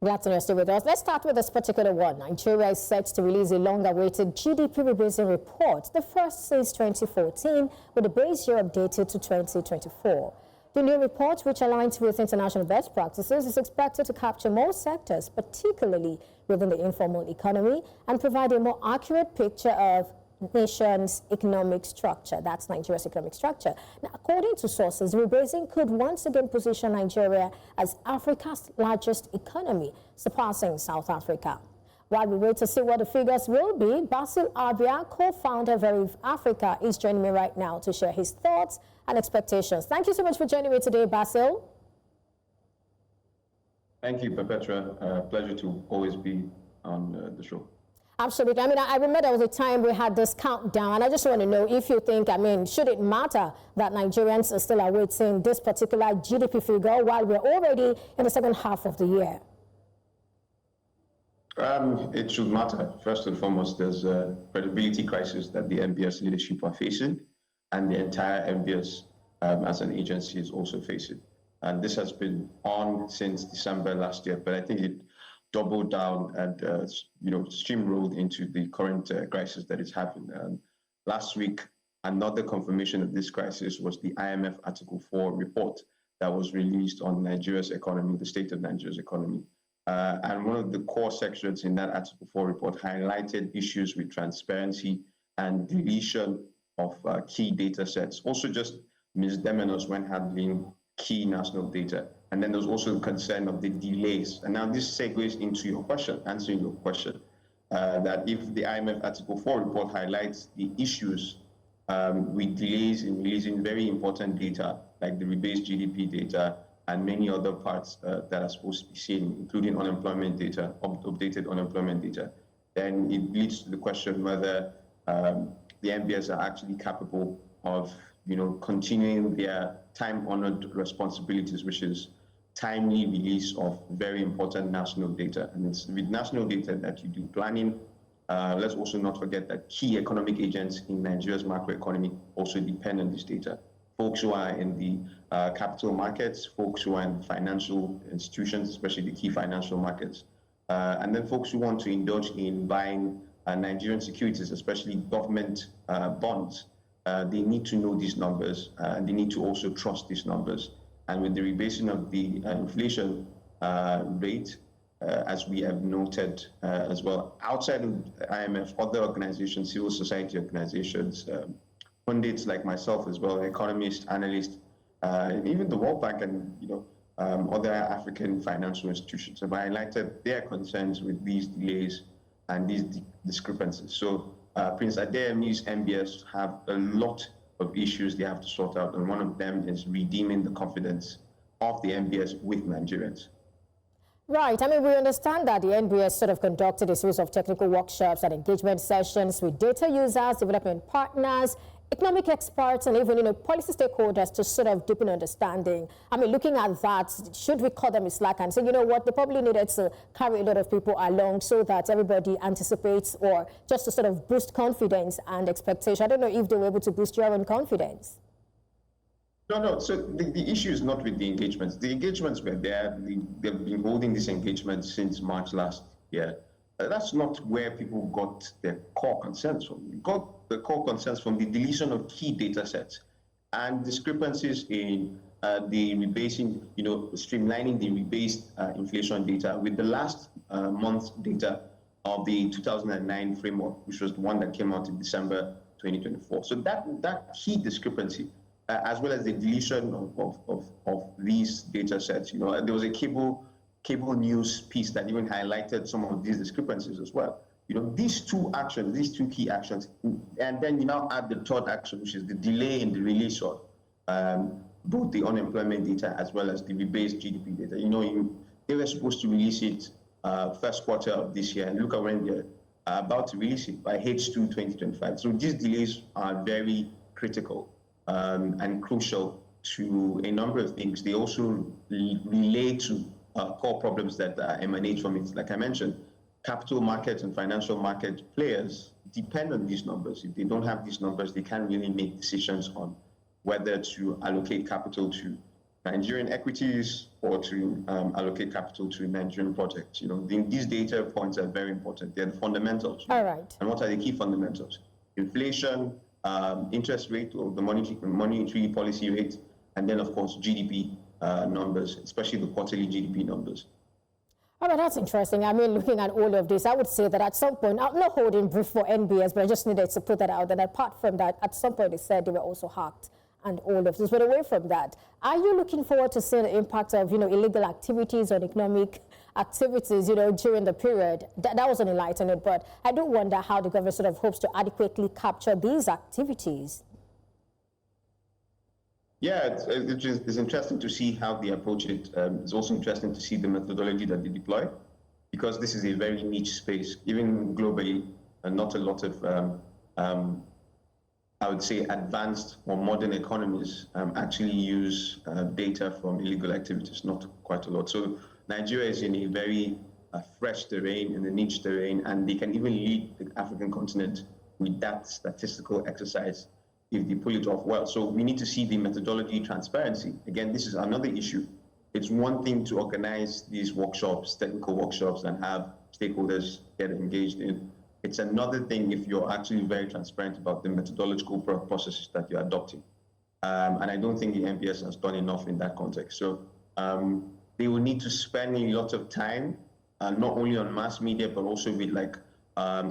Glad to stay with us. Let's start with this particular one. Nigeria is set to release a long-awaited GDP Rebasing report, the first since 2014, with the base year updated to 2024. The new report, which aligns with international best practices, is expected to capture more sectors, particularly within the informal economy, and provide a more accurate picture of nation's economic structure. That's Nigeria's economic structure. Now, according to sources, rebasing could once again position Nigeria as Africa's largest economy, surpassing South Africa. While we wait to see what the figures will be, Basil Abia, co-founder of Veriv Africa, is joining me right now to share his thoughts and expectations. Thank you so much for joining me today, Basil. Thank you, Perpetua. Pleasure to always be on the show. Absolutely. I mean, I remember there was a time we had this countdown, and I just want to know if you think, should it matter that Nigerians are still awaiting this particular GDP figure while we're already in the second half of the year? It should matter. First and foremost, there's a credibility crisis that the NBS leadership are facing, and the entire NBS as an agency is also facing. And this has been on since December last year, but I think it doubled down and steamrolled into the current crisis that is happening. Last week, another confirmation of this crisis was the IMF Article 4 report that was released on Nigeria's economy, the state of Nigeria's economy. And one of the core sections in that Article 4 report highlighted issues with transparency and deletion of key data sets, also just misdemeanors when handling key national data. And then there's also the concern of the delays. And now this segues into your question, answering your question, that if the IMF Article 4 report highlights the issues with delays in releasing very important data, like the rebased GDP data and many other parts that are supposed to be seen, including unemployment data, updated unemployment data, then it leads to the question whether the NBS are actually capable of continuing their time-honored responsibilities, which is timely release of very important national data. And it's with national data that you do planning. Let's also not forget that key economic agents in Nigeria's macroeconomy also depend on this data. Folks who are in the capital markets, folks who are in financial institutions, especially the key financial markets, and then folks who want to indulge in buying Nigerian securities, especially government bonds. They need to know these numbers, and they need to also trust these numbers. And with the rebasing of the inflation rate, as we have noted as well, outside of IMF, other organizations, civil society organizations, pundits like myself as well, economists, analysts, and even the World Bank and other African financial institutions have highlighted their concerns with these delays and these discrepancies. So Prince Adeyemi's NBS have a lot of issues they have to sort out, and one of them is redeeming the confidence of the NBS with Nigerians. Right. I mean, we understand that the NBS sort of conducted a series of technical workshops and engagement sessions with data users, development partners, economic experts, and even, policy stakeholders to sort of deepen understanding. I mean, looking at that, should we cut them a slack and say, you know what, they probably needed to carry a lot of people along so that everybody anticipates, or just to sort of boost confidence and expectation? I don't know if they were able to boost your own confidence. No. So the issue is not with the engagements. The engagements were there. They've been holding this engagement since March last year. That's not where people got their core concerns from. We got the core concerns from the deletion of key data sets and discrepancies in the rebasing, streamlining the rebased inflation data with the last month's data of the 2009 framework, which was the one that came out in December 2024. So that key discrepancy, as well as the deletion of these data sets, there was a cable news piece that even highlighted some of these discrepancies as well. These two key actions, and then you now add the third action, which is the delay in the release of both the unemployment data as well as the rebased GDP data. They were supposed to release it first quarter of this year, and look at when they're about to release it by H2 2025. So these delays are very critical and crucial to a number of things. They also relate to core problems that emanate from it. Like I mentioned, capital markets and financial market players depend on these numbers. If they don't have these numbers, they can't really make decisions on whether to allocate capital to Nigerian equities or to allocate capital to Nigerian projects. These data points are very important. They're the fundamentals. All right. And what are the key fundamentals? Inflation, interest rate, or the monetary policy rate, and then, of course, GDP numbers, especially the quarterly GDP numbers. Oh, but that's interesting. I mean, looking at all of this, I would say that at some point, I'm not holding brief for NBS, but I just needed to put that out. And apart from that, at some point, they said they were also hacked and all of this. But away from that, are you looking forward to seeing the impact of, illegal activities on economic activities, during the period? That wasn't enlightening, but I do wonder how the government sort of hopes to adequately capture these activities. Yeah, it's interesting to see how they approach it. It's also interesting to see the methodology that they deploy, because this is a very niche space. Even globally, not a lot of, I would say, advanced or modern economies actually use data from illegal activities, not quite a lot. So Nigeria is in a very fresh terrain, in a niche terrain, and they can even lead the African continent with that statistical exercise if they pull it off well. So we need to see the methodology transparency. Again, this is another issue. It's one thing to organize these workshops, technical workshops, and have stakeholders get engaged in. It's another thing if you're actually very transparent about the methodological processes that you're adopting. And I don't think the NBS has done enough in that context. So they will need to spend a lot of time, not only on mass media, but also with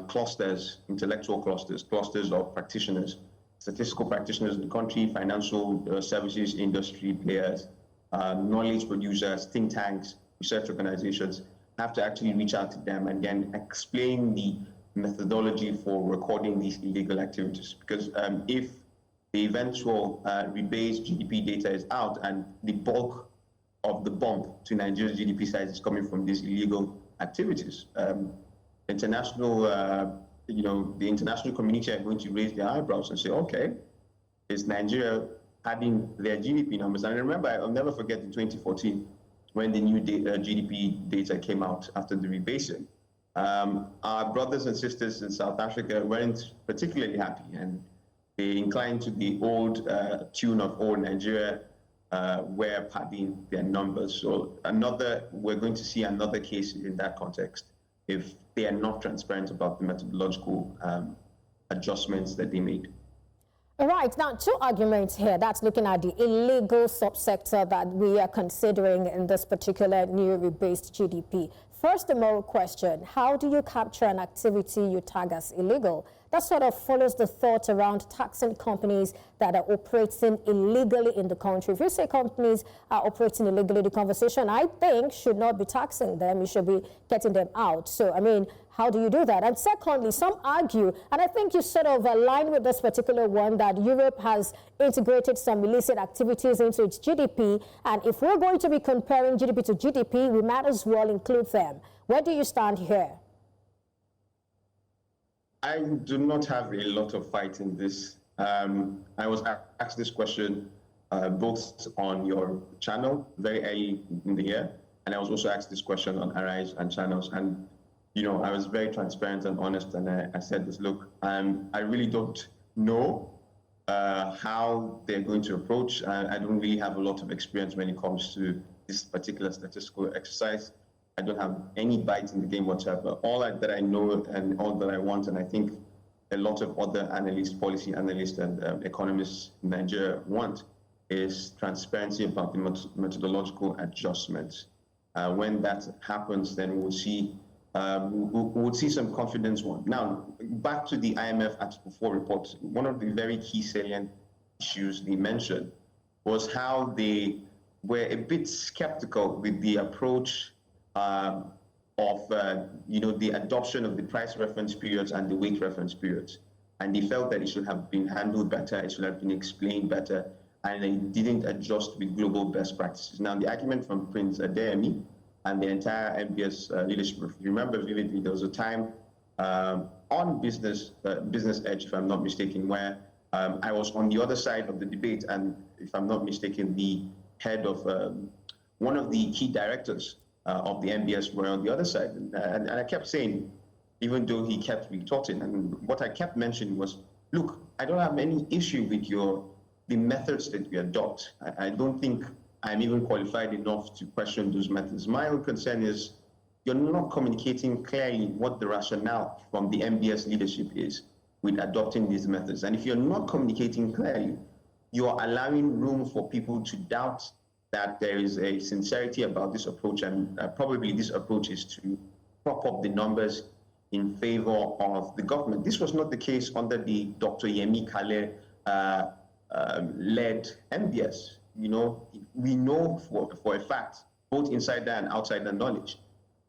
clusters, intellectual clusters of practitioners, statistical practitioners in the country, financial services industry players, knowledge producers, think tanks, research organizations, have to actually reach out to them and then explain the methodology for recording these illegal activities. Because if the eventual rebased GDP data is out and the bulk of the bump to Nigeria's GDP size is coming from these illegal activities, the international community are going to raise their eyebrows and say, okay, is Nigeria padding their GDP numbers? And I remember, I'll never forget in 2014, when the new GDP data came out after the rebasing. Our brothers and sisters in South Africa weren't particularly happy, and they inclined to the old tune of old Nigeria, were padding their numbers. So we're going to see another case in that context if they are not transparent about the methodological adjustments that they made. All right, now two arguments here. That's looking at the illegal subsector that we are considering in this particular new rebased GDP. First, the moral question: how do you capture an activity you tag as illegal? That sort of follows the thought around taxing companies that are operating illegally in the country. If you say companies are operating illegally, the conversation, I think, should not be taxing them. You should be getting them out. So, I mean, how do you do that? And secondly, some argue, and I think you sort of align with this particular one, that Europe has integrated some illicit activities into its GDP. And if we're going to be comparing GDP to GDP, we might as well include them. Where do you stand here? I do not have a lot of fight in this. I was asked this question both on your channel very early in the year, and I was also asked this question on Arise and channels. And, I was very transparent and honest, and I said this, look, I really don't know how they're going to approach. I don't really have a lot of experience when it comes to this particular statistical exercise. I don't have any bite in the game whatsoever. All that I know and all that I want, and I think a lot of other analysts, policy analysts and economists in Nigeria want, is transparency about the methodological adjustments. When that happens, then we'll see some confidence. Now, back to the IMF Article 4 report, one of the very key salient issues they mentioned was how they were a bit skeptical with the approach of the adoption of the price reference periods and the weight reference periods. And they felt that it should have been handled better, it should have been explained better, and they didn't adjust with global best practices. Now, the argument from Prince Adeyemi and the entire MPS leadership, if you remember vividly, there was a time on Business Edge, if I'm not mistaken, where I was on the other side of the debate, and if I'm not mistaken, the head of one of the key directors of the MBS were on the other side. And I kept saying, even though he kept retorting, and what I kept mentioning was, look, I don't have any issue with the methods that we adopt. I don't think I'm even qualified enough to question those methods. My own concern is you're not communicating clearly what the rationale from the MBS leadership is with adopting these methods. And if you're not communicating clearly, you're allowing room for people to doubt that there is a sincerity about this approach, and probably this approach is to prop up the numbers in favor of the government. This was not the case under the Dr. Yemi Kale led MBS. We know for a fact, both insider and outsider knowledge,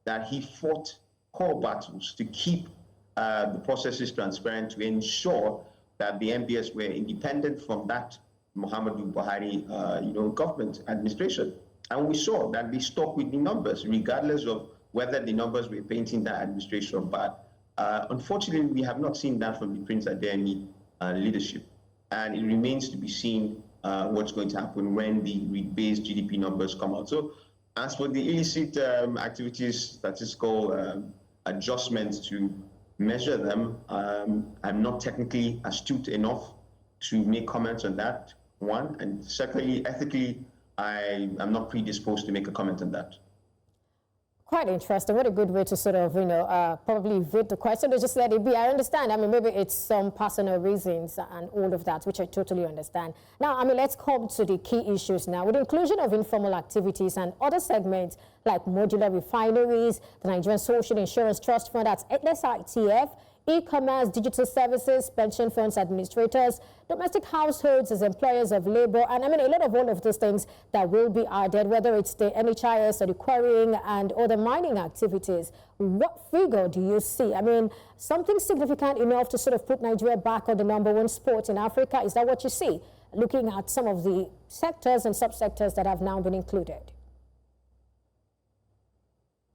that he fought core battles to keep the processes transparent, to ensure that the MBS were independent from that Muhammadu Buhari, government administration. And we saw that they stuck with the numbers, regardless of whether the numbers were painting that administration bad. Unfortunately, we have not seen that from the Prince Adeyemi leadership. And it remains to be seen what's going to happen when the rebased GDP numbers come out. So as for the illicit activities, statistical adjustments to measure them, I'm not technically astute enough to make comments on that, one. And secondly, ethically, I am not predisposed to make a comment on that. Quite interesting. What a good way to sort of, probably evade the question or just let it be. I understand. I mean, maybe it's some personal reasons and all of that, which I totally understand. Now, I mean, let's come to the key issues now. With the inclusion of informal activities and other segments like modular refineries, the Nigerian Social Insurance Trust Fund, that's SITF, e-commerce, digital services, pension funds administrators, domestic households as employers of labor, and I mean a lot of all of those things that will be added, whether it's the NHIS or the quarrying and other mining activities. What figure do you see? I mean, something significant enough to sort of put Nigeria back on the #1 spot in Africa? Is that what you see, looking at some of the sectors and subsectors that have now been included?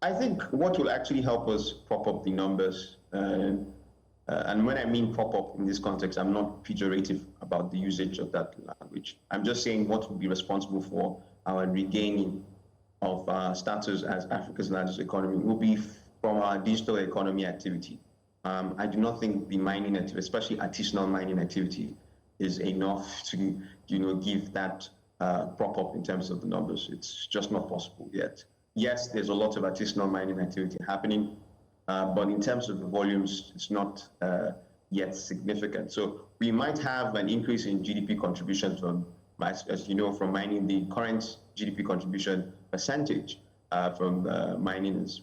I think what will actually help us prop up the numbers, and when I mean prop up in this context, I'm not pejorative about the usage of that language. I'm just saying what will be responsible for our regaining of status as Africa's largest economy will be from our digital economy activity. I do not think the mining activity, especially artisanal mining activity, is enough to give that prop up in terms of the numbers. It's just not possible yet. Yes, there's a lot of artisanal mining activity happening, but in terms of the volumes, it's not yet significant. So we might have an increase in GDP contribution from, as you know, from mining. The current GDP contribution percentage from mining is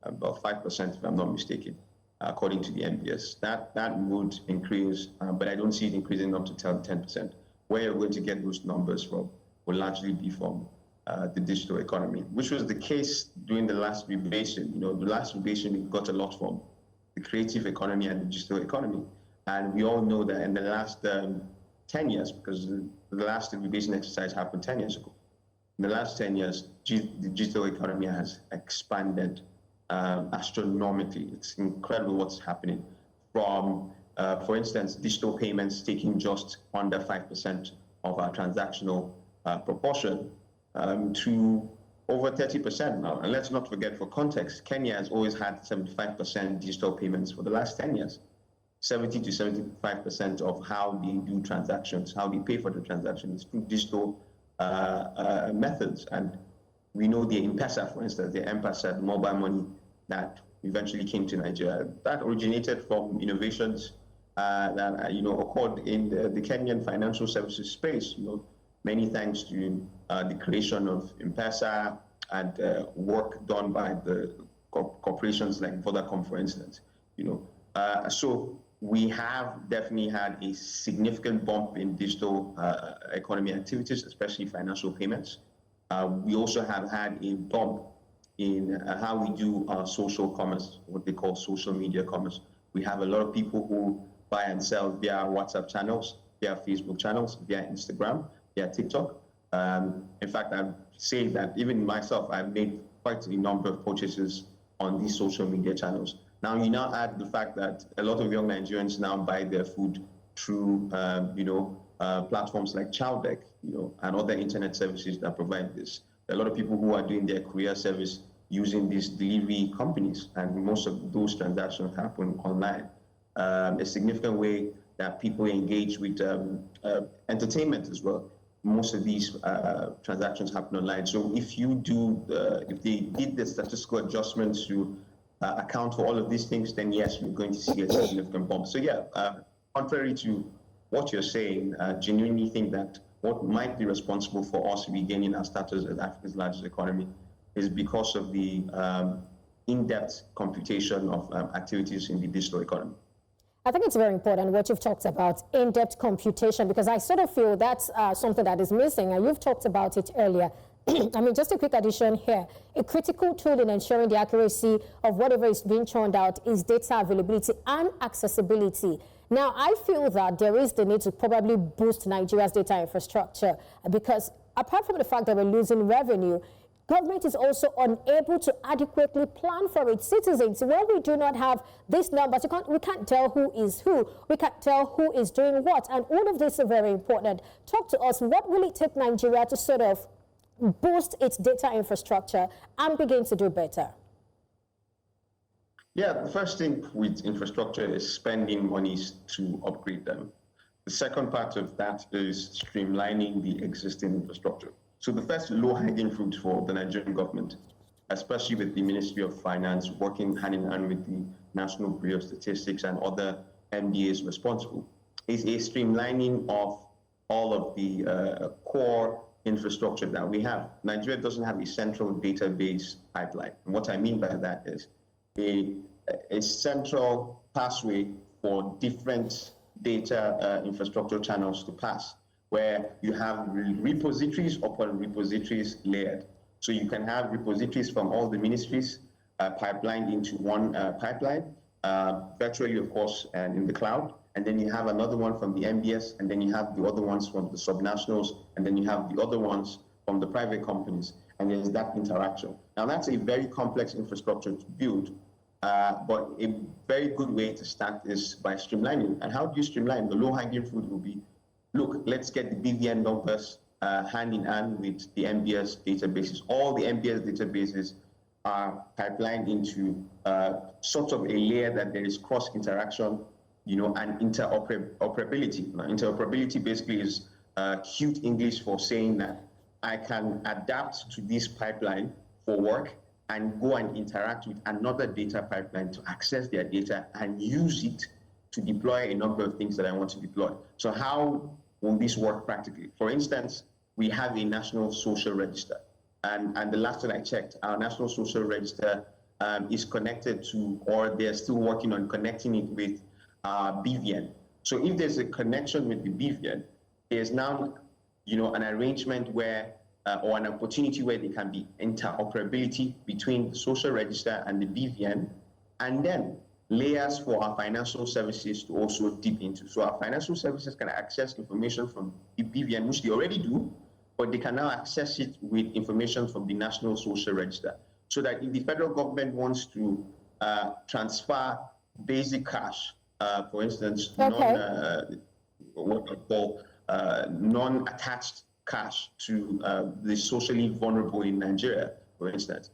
about 5%, if I'm not mistaken, according to the MBS. That would increase, but I don't see it increasing up to 10%. Where you're going to get those numbers from will largely be from the digital economy, which was the case during the last rebasing. The last rebasing, we got a lot from the creative economy and the digital economy. And we all know that in the last 10 years, because the last rebasing exercise happened 10 years ago, in the last 10 years, the digital economy has expanded astronomically. It's incredible what's happening. From, for instance, digital payments taking just under 5% of our transactional proportion, to over 30% now. And let's not forget, for context, Kenya has always had 75% digital payments for the last 10 years. 70 to 75% of how they do transactions, how they pay for the transactions, is through digital methods. And we know the M-Pesa, for instance, the M-Pesa mobile money that eventually came to Nigeria, that originated from innovations that occurred in the Kenyan financial services space. Many thanks to the creation of M-Pesa and work done by the corporations like Vodacom, for instance. So we have definitely had a significant bump in digital economy activities, especially financial payments. We also have had a bump in how we do social commerce, what they call social media commerce. We have a lot of people who buy and sell via WhatsApp channels, via Facebook channels, via Instagram, via TikTok. In fact, I'd say that even myself, I've made quite a number of purchases on these social media channels. Now, you now add the fact that a lot of young Nigerians now buy their food through, platforms like Chowdeck, and other internet services that provide this. There are a lot of people who are doing their courier service using these delivery companies, and most of those transactions happen online. A significant way that people engage with entertainment as well. most of these transactions happen online. So if they did the statistical adjustments to account for all of these things, then yes, we're going to see a significant bump. So yeah, contrary to what you're saying, genuinely think that what might be responsible for us regaining our status as Africa's largest economy is because of the in-depth computation of activities in the digital economy. I think it's very important what you've talked about, in-depth computation, because I sort of feel that's something that is missing, and you've talked about it earlier. I mean, just a quick addition here. A critical tool in ensuring the accuracy of whatever is being churned out is data availability and accessibility. Now, I feel that there is the need to probably boost Nigeria's data infrastructure, because apart from the fact that we're losing revenue, government is also unable to adequately plan for its citizens. When we do not have these numbers, we can't tell who is who. We can't tell who is doing what. And all of this is very important. Talk to us. What will it take Nigeria to sort of boost its data infrastructure and begin to do better? Yeah, the first thing with infrastructure is spending monies to upgrade them. The second part of that is streamlining the existing infrastructure. So the first low-hanging fruit for the Nigerian government, especially with the Ministry of Finance working hand in hand with the National Bureau of Statistics and other MDAs responsible, is a streamlining of all of the core infrastructure that we have. Nigeria doesn't have a central database pipeline. And what I mean by that is a central pathway for different data infrastructure channels to pass, where you have repositories upon repositories layered. So you can have repositories from all the ministries pipelined into one pipeline, virtually, of course, and in the cloud. And then you have another one from the MBS, and then you have the other ones from the subnationals, and then you have the other ones from the private companies. And there's that interaction. Now, that's a very complex infrastructure to build, but a very good way to start is by streamlining. And how do you streamline? The low-hanging fruit will be, look, let's get the BVN numbers hand in hand with the MBS databases. All the MBS databases are pipelined into sort of a layer that there is cross-interaction, and interoperability. Now, interoperability basically is cute English for saying that I can adapt to this pipeline for work and go and interact with another data pipeline to access their data and use it to deploy a number of things that I want to deploy. So how will this work practically? For instance, we have a national social register. And the last time I checked, our national social register is connected to, or they're still working on connecting it with BVN. So if there's a connection with the BVN, there's now, an arrangement where, or an opportunity where there can be interoperability between the social register and the BVN, and then layers for our financial services to also dip into. So our financial services can access information from the BVN, which they already do, but they can now access it with information from the National Social Register. So that if the federal government wants to transfer basic cash, for instance, non-attached cash to the socially vulnerable in Nigeria, for instance,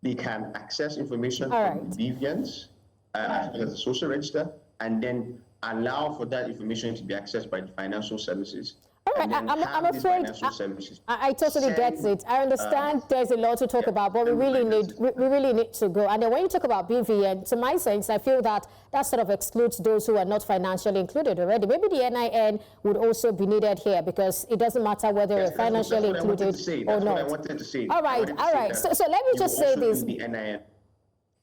they can access information from the BVNs, as well as the social register, and then allow for that information to be accessed by the financial services. All right, I'm afraid I totally get it. I understand there's a lot to talk about, but we really need to go. And then when you talk about BVN, to my sense, I feel that sort of excludes those who are not financially included already. Maybe the NIN would also be needed here, because it doesn't matter whether you're financially included or not. That's what I wanted to say. All right. So let me just say this.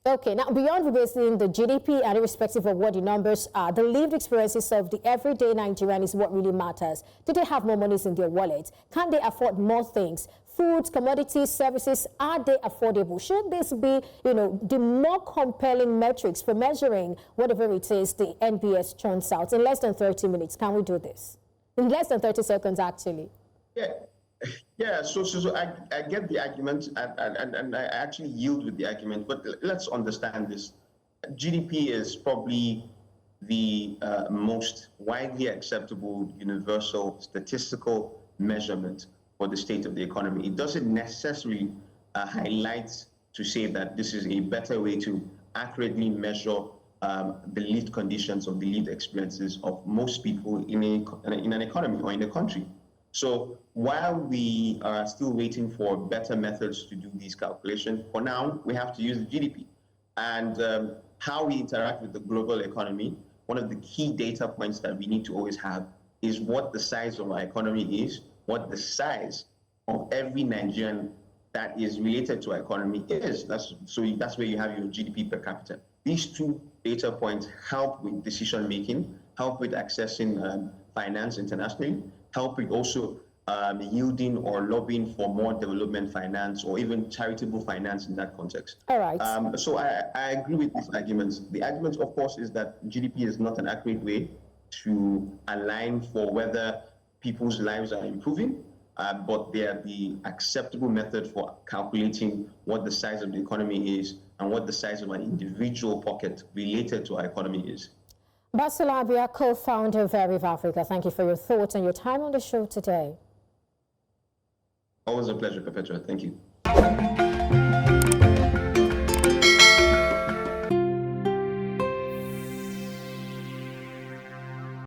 Okay, now beyond rebasing the GDP and irrespective of what the numbers are, the lived experiences of the everyday Nigerian is what really matters. Do they have more monies in their wallet? Can they afford more things? Foods, commodities, services, are they affordable? Should this be, the more compelling metrics for measuring whatever it is the NBS churns out? In less than 30 minutes, can we do this? In less than 30 seconds, actually. Yeah, so I get the argument, and I actually yield with the argument, but let's understand this. GDP is probably the most widely acceptable universal statistical measurement for the state of the economy. It doesn't necessarily highlight to say that this is a better way to accurately measure the lived conditions of the lived experiences of most people in an economy or in a country. So while we are still waiting for better methods to do these calculations, for now, we have to use the GDP. And how we interact with the global economy, one of the key data points that we need to always have is what the size of our economy is, what the size of every Nigerian that is related to our economy is. That's where you have your GDP per capita. These two data points help with decision making, help with accessing finance internationally, help with also yielding or lobbying for more development finance or even charitable finance in that context. All right. So I agree with these arguments. The argument, of course, is that GDP is not an accurate way to align for whether people's lives are improving, but they are the acceptable method for calculating what the size of the economy is and what the size of an individual pocket related to our economy is. Basil Abia, co-founder of Veriv Africa, thank you for your thoughts and your time on the show today. Always a pleasure, Perpetua. Thank you.